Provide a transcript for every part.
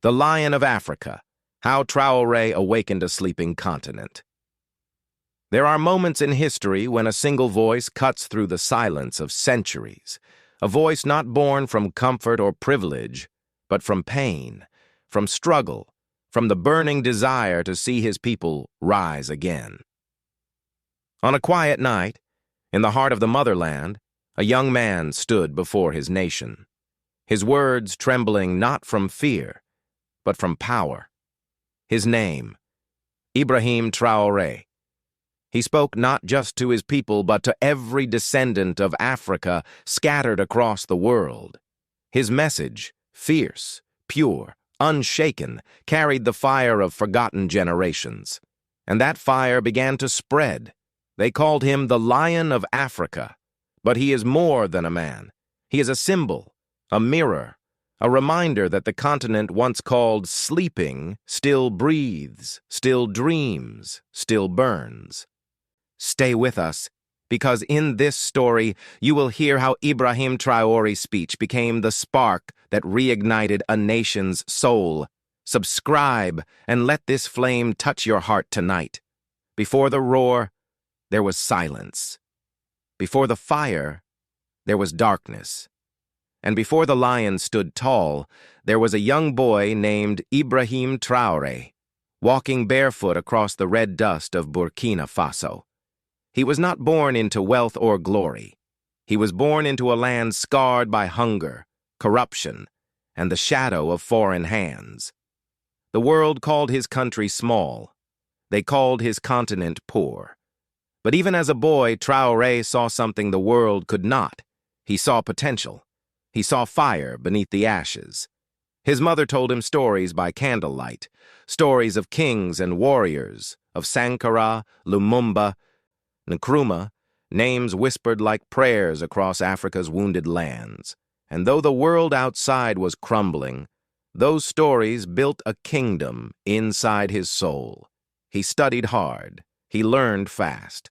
The Lion of Africa, How Traore Awakened a Sleeping Continent. There are moments in history when a single voice cuts through the silence of centuries, a voice not born from comfort or privilege, but from pain, from struggle, from the burning desire to see his people rise again. On a quiet night, in the heart of the motherland, a young man stood before his nation, his words trembling not from fear, but from power. His name, Ibrahim Traoré. He spoke not just to his people, but to every descendant of Africa scattered across the world. His message, fierce, pure, unshaken, carried the fire of forgotten generations. And that fire began to spread. They called him the Lion of Africa. But he is more than a man. He is a symbol, a mirror, a reminder that the continent once called sleeping still breathes, still dreams, still burns. Stay with us, because in this story you will hear how Ibrahim Traoré's speech became the spark that reignited a nation's soul. Subscribe and let this flame touch your heart tonight. Before the roar, there was silence. Before the fire, there was darkness. And before the lion stood tall, there was a young boy named Ibrahim Traoré, walking barefoot across the red dust of Burkina Faso. He was not born into wealth or glory. He was born into a land scarred by hunger, corruption, and the shadow of foreign hands. The world called his country small. They called his continent poor. But even as a boy, Traoré saw something the world could not. He saw potential. He saw fire beneath the ashes. His mother told him stories by candlelight, stories of kings and warriors, of Sankara, Lumumba, Nkrumah, names whispered like prayers across Africa's wounded lands. And though the world outside was crumbling, those stories built a kingdom inside his soul. He studied hard. He learned fast.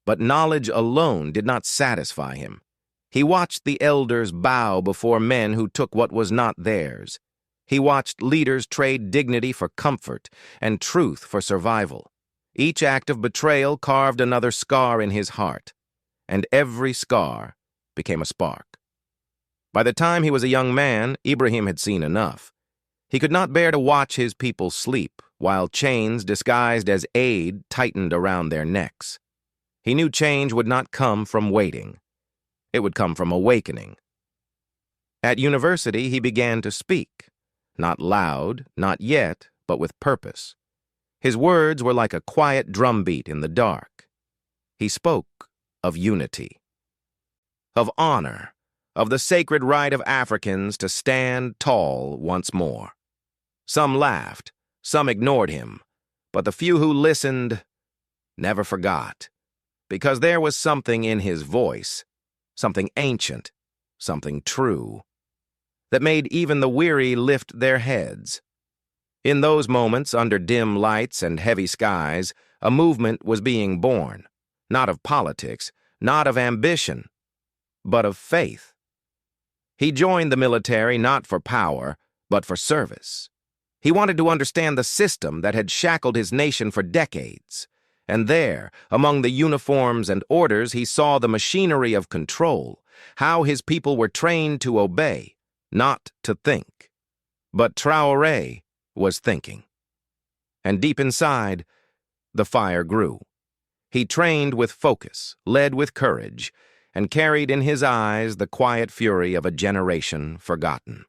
But knowledge alone did not satisfy him. He watched the elders bow before men who took what was not theirs. He watched leaders trade dignity for comfort and truth for survival. Each act of betrayal carved another scar in his heart, and every scar became a spark. By the time he was a young man, Ibrahim had seen enough. He could not bear to watch his people sleep, while chains disguised as aid tightened around their necks. He knew change would not come from waiting. It would come from awakening. At university, he began to speak, not loud, not yet, but with purpose. His words were like a quiet drumbeat in the dark. He spoke of unity, of honor, of the sacred right of Africans to stand tall once more. Some laughed, some ignored him, but the few who listened never forgot, because there was something in his voice, something ancient, something true, that made even the weary lift their heads. In those moments, under dim lights and heavy skies, a movement was being born, not of politics, not of ambition, but of faith. He joined the military not for power, but for service. He wanted to understand the system that had shackled his nation for decades. And there, among the uniforms and orders, he saw the machinery of control, how his people were trained to obey, not to think. But Traoré was thinking. And deep inside, the fire grew. He trained with focus, led with courage, and carried in his eyes the quiet fury of a generation forgotten.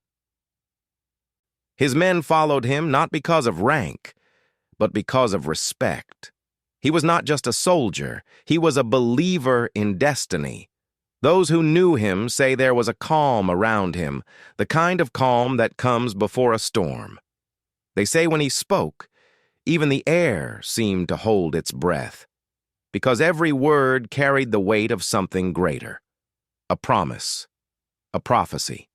His men followed him not because of rank, but because of respect. He was not just a soldier, he was a believer in destiny. Those who knew him say there was a calm around him, the kind of calm that comes before a storm. They say when he spoke, even the air seemed to hold its breath, because every word carried the weight of something greater, a promise, a prophecy.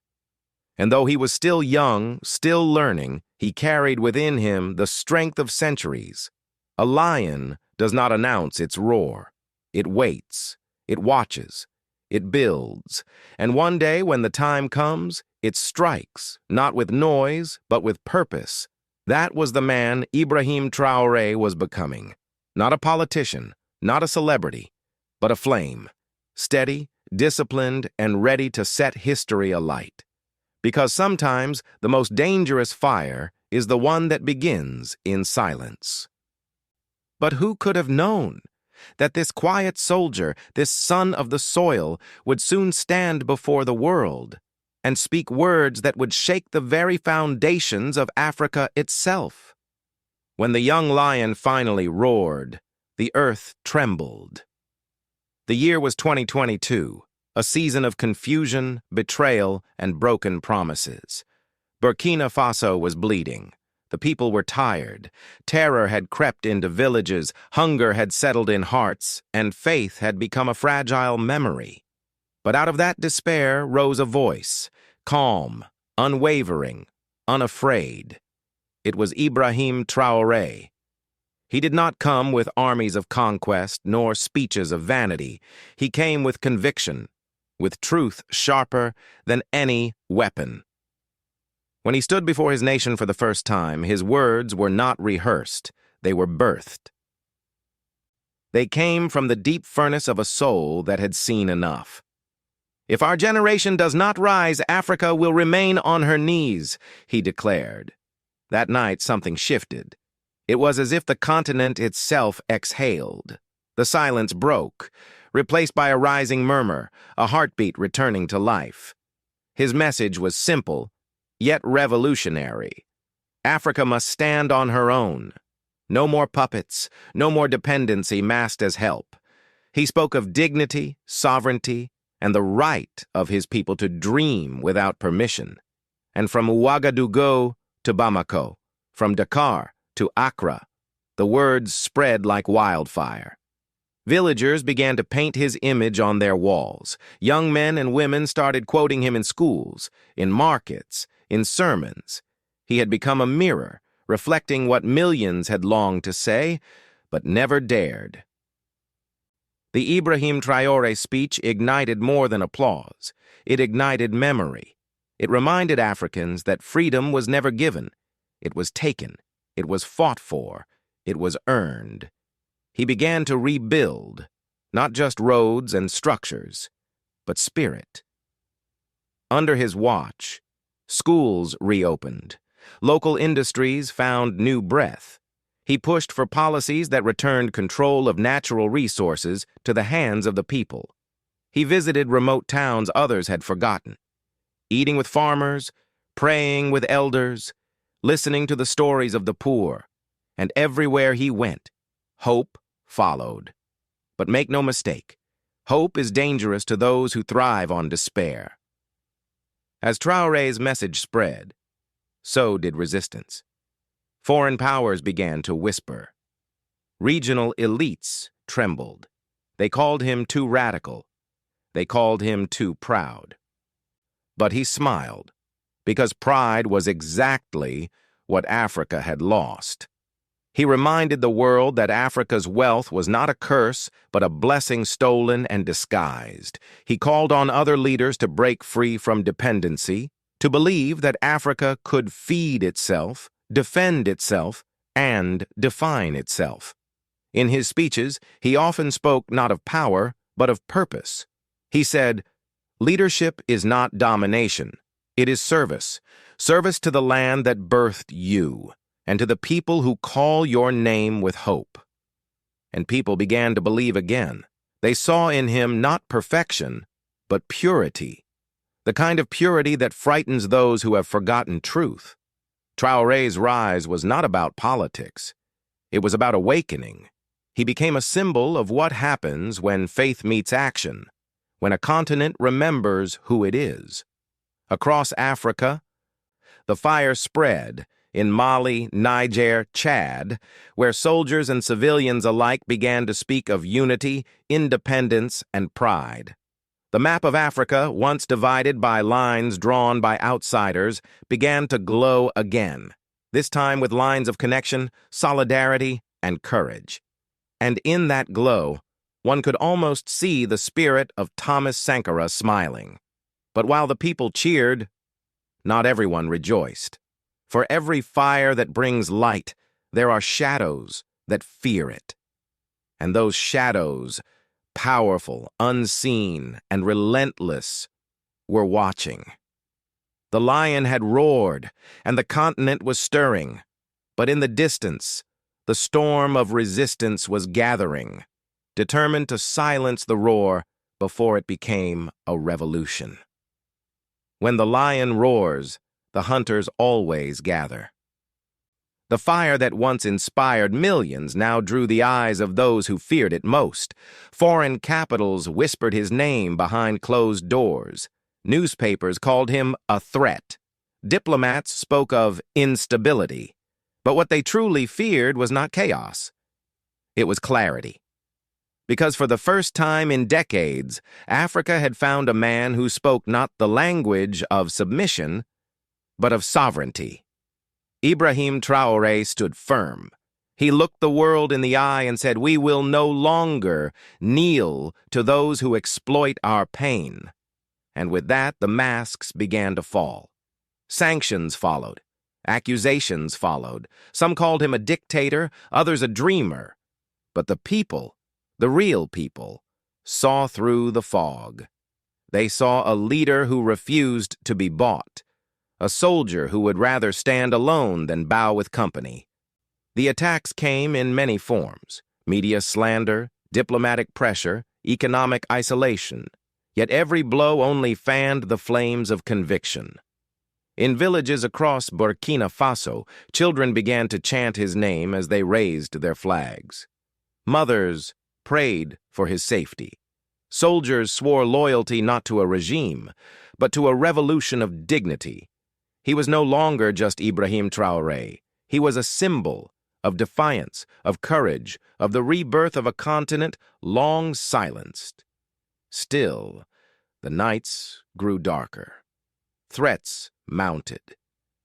And though he was still young, still learning, he carried within him the strength of centuries. A lion does not announce its roar. It waits, it watches, it builds, and one day when the time comes, It strikes, not with noise, but with purpose. That was the man Ibrahim Traoré was becoming. Not a politician, not a celebrity, but a flame. Steady, disciplined, and ready to set history alight. Because sometimes the most dangerous fire is the one that begins in silence. But who could have known that this quiet soldier, this son of the soil, would soon stand before the world and speak words that would shake the very foundations of Africa itself? When the young lion finally roared, the earth trembled. The year was 2022, a season of confusion, betrayal, and broken promises. Burkina Faso was bleeding. The people were tired. Terror had crept into villages, hunger had settled in hearts, and faith had become a fragile memory. But out of that despair rose a voice, calm, unwavering, unafraid. It was Ibrahim Traoré. He did not come with armies of conquest nor speeches of vanity. He came with conviction, with truth sharper than any weapon. When he stood before his nation for the first time, his words were not rehearsed, they were birthed. They came from the deep furnace of a soul that had seen enough. "If our generation does not rise, Africa will remain on her knees," he declared. That night, something shifted. It was as if the continent itself exhaled. The silence broke, replaced by a rising murmur, a heartbeat returning to life. His message was simple, yet revolutionary. Africa must stand on her own. No more puppets, no more dependency masked as help. He spoke of dignity, sovereignty, and the right of his people to dream without permission. And from Ouagadougou to Bamako, from Dakar to Accra, the words spread like wildfire. Villagers began to paint his image on their walls. Young men and women started quoting him in schools, in markets, in sermons. He had become a mirror, reflecting what millions had longed to say, but never dared. The Ibrahim Traoré speech ignited more than applause. It ignited memory. It reminded Africans that freedom was never given. It was taken. It was fought for. It was earned. He began to rebuild, not just roads and structures, but spirit. Under his watch, schools reopened. Local industries found new breath. He pushed for policies that returned control of natural resources to the hands of the people. He visited remote towns others had forgotten, eating with farmers, praying with elders, listening to the stories of the poor. And everywhere he went, hope followed. But make no mistake, hope is dangerous to those who thrive on despair. As Traoré's message spread, so did resistance. Foreign powers began to whisper. Regional elites trembled. They called him too radical. They called him too proud. But he smiled, because pride was exactly what Africa had lost. He reminded the world that Africa's wealth was not a curse, but a blessing stolen and disguised. He called on other leaders to break free from dependency, to believe that Africa could feed itself, defend itself, and define itself. In his speeches, he often spoke not of power, but of purpose. He said, "Leadership is not domination. It is service. Service to the land that birthed you, and to the people who call your name with hope." And people began to believe again. They saw in him not perfection, but purity. The kind of purity that frightens those who have forgotten truth. Traoré's rise was not about politics. It was about awakening. He became a symbol of what happens when faith meets action, when a continent remembers who it is. Across Africa, the fire spread in Mali, Niger, Chad, where soldiers and civilians alike began to speak of unity, independence, and pride. The map of Africa, once divided by lines drawn by outsiders, began to glow again, this time with lines of connection, solidarity, and courage. And in that glow, one could almost see the spirit of Thomas Sankara smiling. But while the people cheered, not everyone rejoiced. For every fire that brings light, there are shadows that fear it. And those shadows, powerful, unseen, and relentless, were watching. The lion had roared, and the continent was stirring. But in the distance, the storm of resistance was gathering, determined to silence the roar before it became a revolution. When the lion roars, the hunters always gather. The fire that once inspired millions now drew the eyes of those who feared it most. Foreign capitals whispered his name behind closed doors. Newspapers called him a threat. Diplomats spoke of instability. But what they truly feared was not chaos. It was clarity. Because for the first time in decades, Africa had found a man who spoke not the language of submission, but of sovereignty. Ibrahim Traoré stood firm. He looked the world in the eye and said, "We will no longer kneel to those who exploit our pain." And with that, the masks began to fall. Sanctions followed. Accusations followed. Some called him a dictator, others a dreamer. But the people, the real people, saw through the fog. They saw a leader who refused to be bought, a soldier who would rather stand alone than bow with company. The attacks came in many forms: media slander, diplomatic pressure, economic isolation. Yet every blow only fanned the flames of conviction. In villages across Burkina Faso, children began to chant his name as they raised their flags. Mothers prayed for his safety. Soldiers swore loyalty not to a regime, but to a revolution of dignity. He was no longer just Ibrahim Traoré. He was a symbol of defiance, of courage, of the rebirth of a continent long silenced. Still, the nights grew darker. Threats mounted.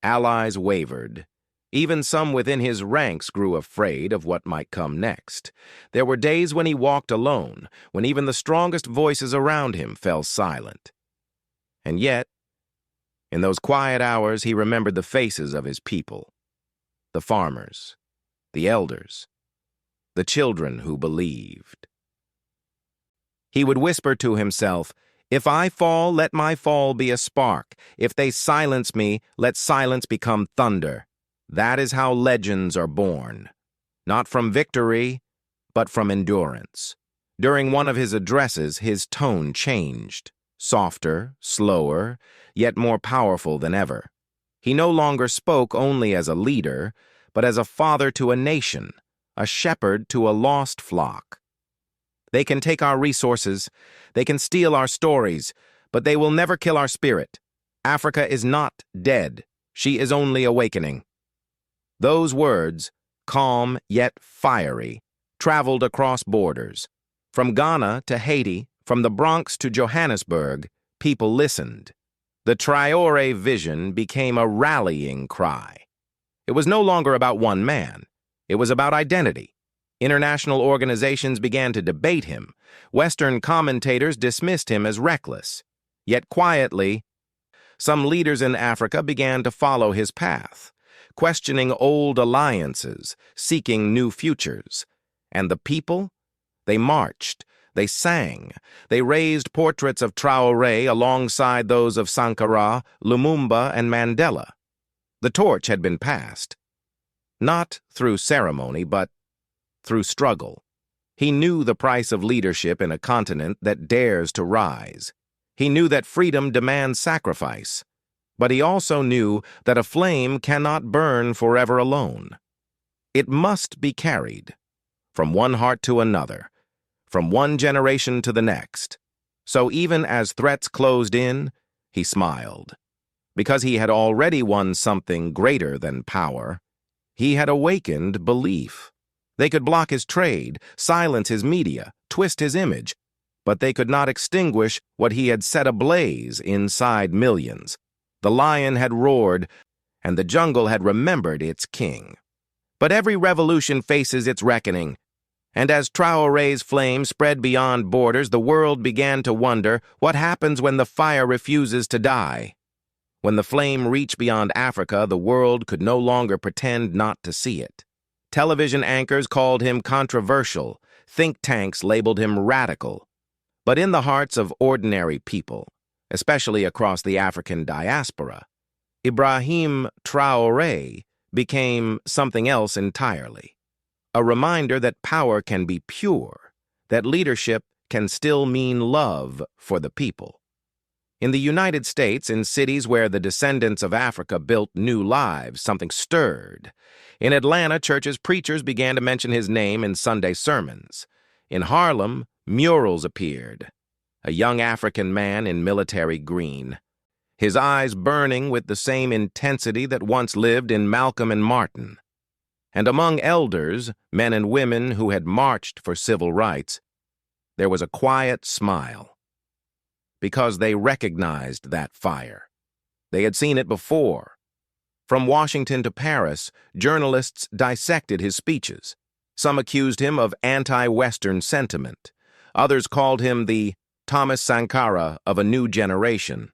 Allies wavered. Even some within his ranks grew afraid of what might come next. There were days when he walked alone, when even the strongest voices around him fell silent. And yet, in those quiet hours, he remembered the faces of his people, the farmers, the elders, the children who believed. He would whisper to himself, "If I fall, let my fall be a spark. If they silence me, let silence become thunder." That is how legends are born. Not from victory, but from endurance. During one of his addresses, his tone changed. Softer, slower, yet more powerful than ever. He no longer spoke only as a leader, but as a father to a nation, a shepherd to a lost flock. They can take our resources, they can steal our stories, but they will never kill our spirit. Africa is not dead. She is only awakening. Those words, calm yet fiery, traveled across borders. From Ghana to Haiti, from the Bronx to Johannesburg, people listened. The Traore vision became a rallying cry. It was no longer about one man. It was about identity. International organizations began to debate him. Western commentators dismissed him as reckless. Yet quietly, some leaders in Africa began to follow his path, questioning old alliances, seeking new futures. And the people? They marched, they sang, they raised portraits of Traoré alongside those of Sankara, Lumumba, and Mandela. The torch had been passed. Not through ceremony, but through struggle. He knew the price of leadership in a continent that dares to rise. He knew that freedom demands sacrifice. But he also knew that a flame cannot burn forever alone. It must be carried from one heart to another, from one generation to the next. So even as threats closed in, he smiled. Because he had already won something greater than power. He had awakened belief. They could block his trade, silence his media, twist his image, but they could not extinguish what he had set ablaze inside millions. The lion had roared, and the jungle had remembered its king. But every revolution faces its reckoning, and as Traoré's flame spread beyond borders, the world began to wonder what happens when the fire refuses to die. When the flame reached beyond Africa, the world could no longer pretend not to see it. Television anchors called him controversial, think tanks labeled him radical. But in the hearts of ordinary people, especially across the African diaspora, Ibrahim Traoré became something else entirely. A reminder that power can be pure, that leadership can still mean love for the people. In the United States, in cities where the descendants of Africa built new lives, something stirred. In Atlanta, churches' preachers began to mention his name in Sunday sermons. In Harlem, murals appeared. A young African man in military green, his eyes burning with the same intensity that once lived in Malcolm and Martin. And among elders, men and women who had marched for civil rights, there was a quiet smile. Because they recognized that fire. They had seen it before. From Washington to Paris, journalists dissected his speeches. Some accused him of anti-Western sentiment. Others called him the Thomas Sankara of a new generation.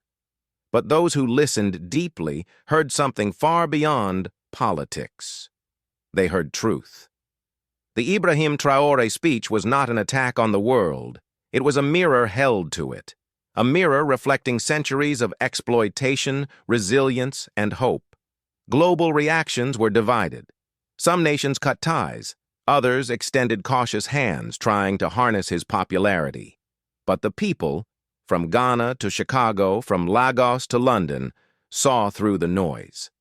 But those who listened deeply heard something far beyond politics. They heard truth. The Ibrahim Traoré speech was not an attack on the world. It was a mirror held to it. A mirror reflecting centuries of exploitation, resilience, and hope. Global reactions were divided. Some nations cut ties. Others extended cautious hands, trying to harness his popularity. But the people, from Ghana to Chicago, from Lagos to London, saw through the noise.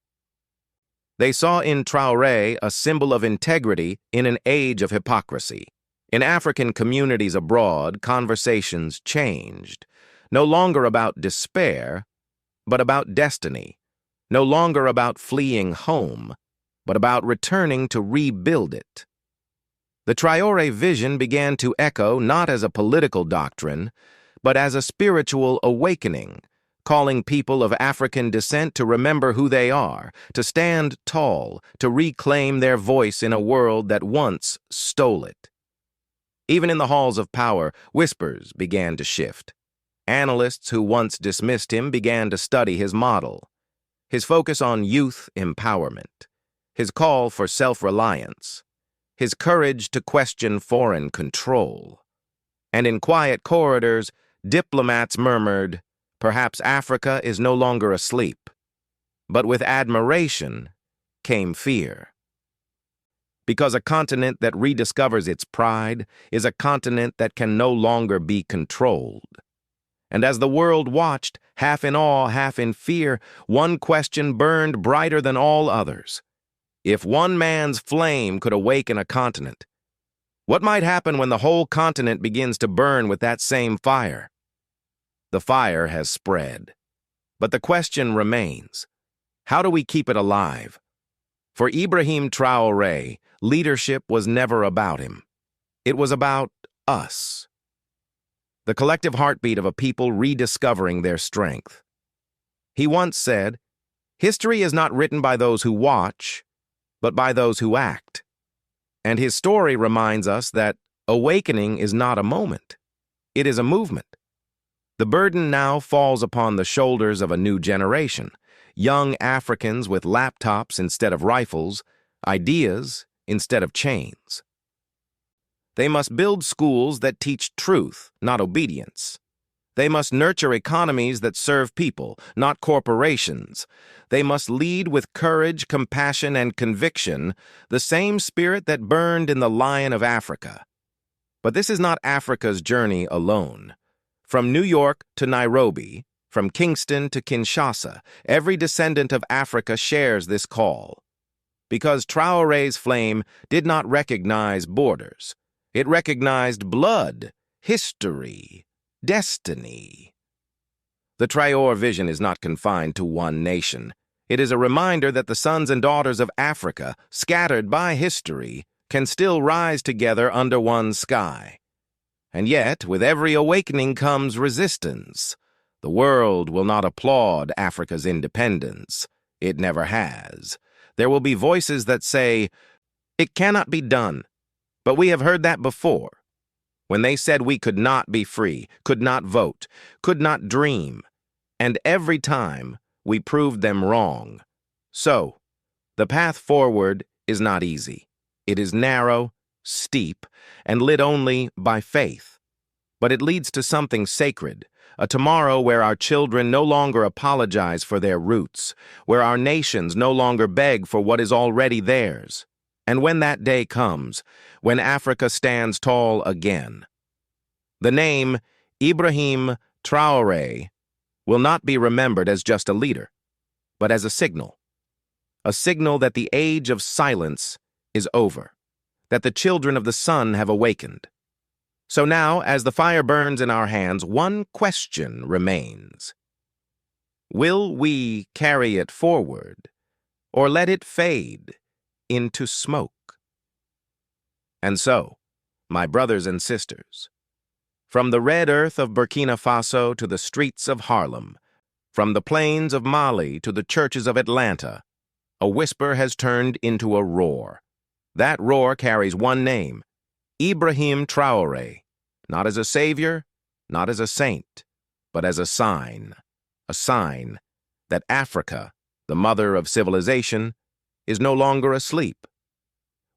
They saw in Traoré a symbol of integrity in an age of hypocrisy. In African communities abroad, conversations changed. No longer about despair, but about destiny. No longer about fleeing home, but about returning to rebuild it. The Traoré vision began to echo not as a political doctrine, but as a spiritual awakening, calling people of African descent to remember who they are, to stand tall, to reclaim their voice in a world that once stole it. Even in the halls of power, whispers began to shift. Analysts who once dismissed him began to study his model. His focus on youth empowerment, his call for self-reliance, his courage to question foreign control. And in quiet corridors, diplomats murmured, "Perhaps Africa is no longer asleep." But with admiration came fear. Because a continent that rediscovers its pride is a continent that can no longer be controlled. And as the world watched, half in awe, half in fear, one question burned brighter than all others. If one man's flame could awaken a continent, what might happen when the whole continent begins to burn with that same fire? The fire has spread. But the question remains, how do we keep it alive? For Ibrahim Traoré, leadership was never about him. It was about us. The collective heartbeat of a people rediscovering their strength. He once said, "History is not written by those who watch, but by those who act." And his story reminds us that awakening is not a moment. It is a movement. The burden now falls upon the shoulders of a new generation, young Africans with laptops instead of rifles, ideas instead of chains. They must build schools that teach truth, not obedience. They must nurture economies that serve people, not corporations. They must lead with courage, compassion, and conviction, the same spirit that burned in the Lion of Africa. But this is not Africa's journey alone. From New York to Nairobi, from Kingston to Kinshasa, every descendant of Africa shares this call. Because Traoré's flame did not recognize borders. It recognized blood, history, destiny. The Traoré vision is not confined to one nation. It is a reminder that the sons and daughters of Africa, scattered by history, can still rise together under one sky. And yet, with every awakening comes resistance. The world will not applaud Africa's independence. It never has. There will be voices that say, "It cannot be done." But we have heard that before. When they said we could not be free, could not vote, could not dream. And every time, we proved them wrong. So, the path forward is not easy. It is narrow, steep, and lit only by faith. But it leads to something sacred, a tomorrow where our children no longer apologize for their roots, where our nations no longer beg for what is already theirs. And when that day comes, when Africa stands tall again, the name Ibrahim Traoré will not be remembered as just a leader, but as a signal that the age of silence is over, that the children of the sun have awakened. So now, as the fire burns in our hands, one question remains. Will we carry it forward, or let it fade into smoke? And so, my brothers and sisters, from the red earth of Burkina Faso to the streets of Harlem, from the plains of Mali to the churches of Atlanta, a whisper has turned into a roar. That roar carries one name, Ibrahim Traoré, not as a savior, not as a saint, but as a sign that Africa, the mother of civilization, is no longer asleep.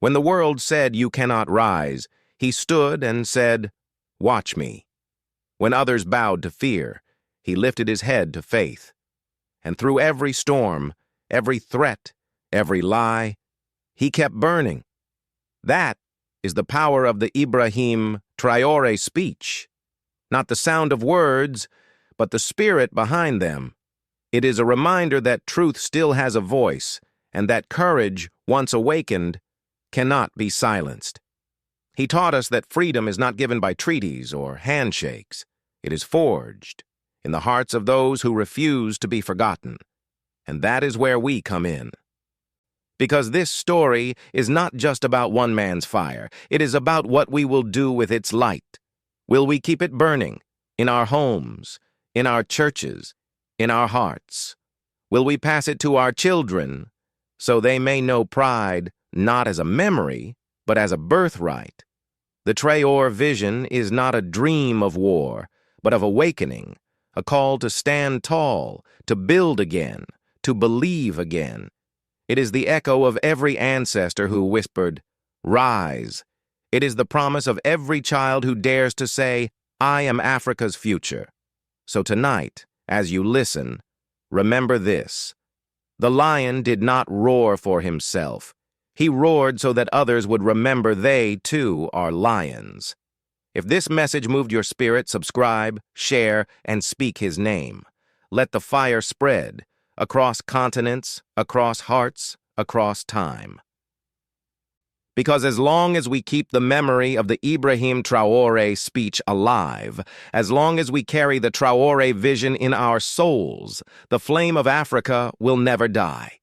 When the world said you cannot rise, he stood and said, "Watch me." When others bowed to fear, he lifted his head to faith. And through every storm, every threat, every lie, he kept burning. That is the power of the Ibrahim Traoré speech. Not the sound of words, but the spirit behind them. It is a reminder that truth still has a voice, and that courage, once awakened, cannot be silenced. He taught us that freedom is not given by treaties or handshakes. It is forged in the hearts of those who refuse to be forgotten. And that is where we come in. Because this story is not just about one man's fire. It is about what we will do with its light. Will we keep it burning in our homes, in our churches, in our hearts? Will we pass it to our children so they may know pride not as a memory, but as a birthright? The Traore vision is not a dream of war, but of awakening, a call to stand tall, to build again, to believe again. It is the echo of every ancestor who whispered, "Rise." It is the promise of every child who dares to say, "I am Africa's future." So tonight, as you listen, remember this. The lion did not roar for himself. He roared so that others would remember they, too, are lions. If this message moved your spirit, subscribe, share, and speak his name. Let the fire spread across continents, across hearts, across time. Because as long as we keep the memory of the Ibrahim Traoré speech alive, as long as we carry the Traoré vision in our souls, the flame of Africa will never die.